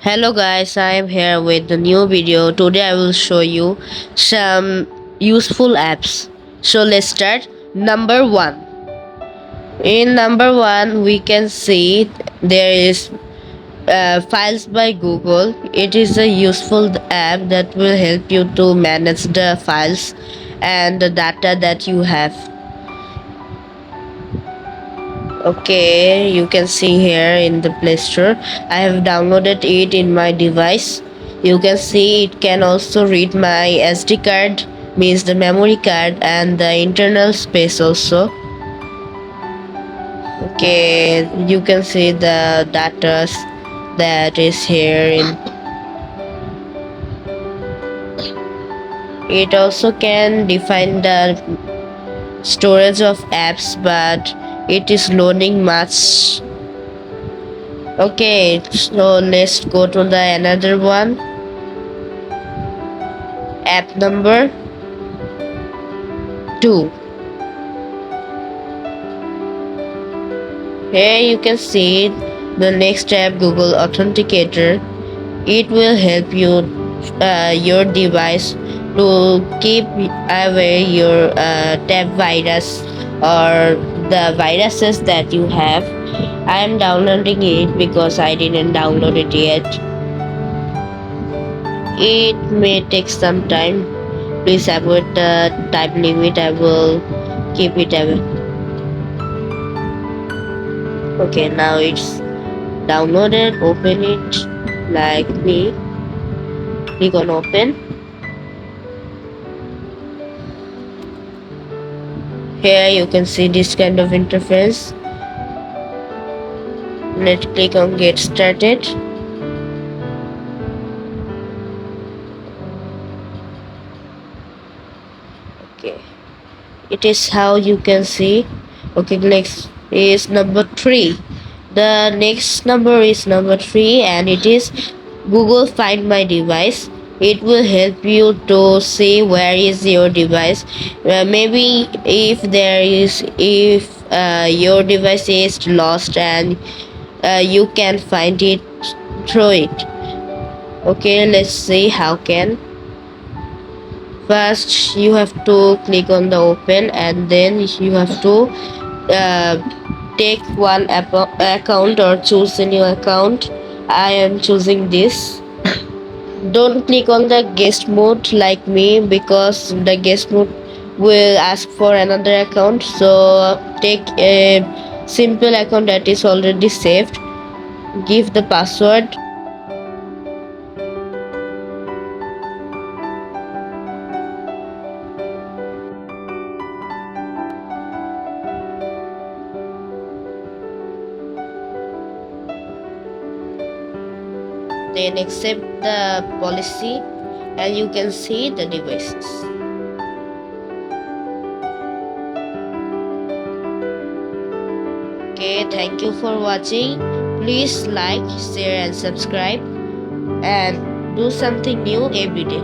Hello guys, I am here with the new video. Today I will show you some useful apps. So let's start. Number 1. In number 1 we can see there is Files by Google. It is a useful app that will help you to manage the files and the data that you have. Okay, you can see here in the Play Store. I have downloaded it in my device. You can see it can also read my SD card, means the memory card, and the internal space also. Okay, you can see the data that is here in. It also can define the storage of apps, but it is loading much. Okay, so let's go to the another one. App number 2. Here you can see the next app, Google Authenticator. It will help you your device to keep away your tab virus or the viruses that you have. I am downloading it because I didn't download it yet. It may take some time. Please avoid the time limit. I will keep it away. Okay, now it's downloaded. Open it like me. Click on open. Here you can see this kind of interface. Let's click on get started. Okay, it is how you can see. Okay, next is number 3. The next number is number 3, and it is Google Find My Device. It will help you to see where is your device. Maybe if your device is lost and you can find it through it. Okay, let's see how can. First you have to click on the open, and then you have to uh, take one account or choose a new account. I am choosing this. Don't click on the guest mode like me, because the guest mode will ask for another account. So take a simple account that is already saved. Give the password. Then accept the policy, and you can see the devices. Okay, thank you for watching. Please like, share and subscribe, and do something new every day.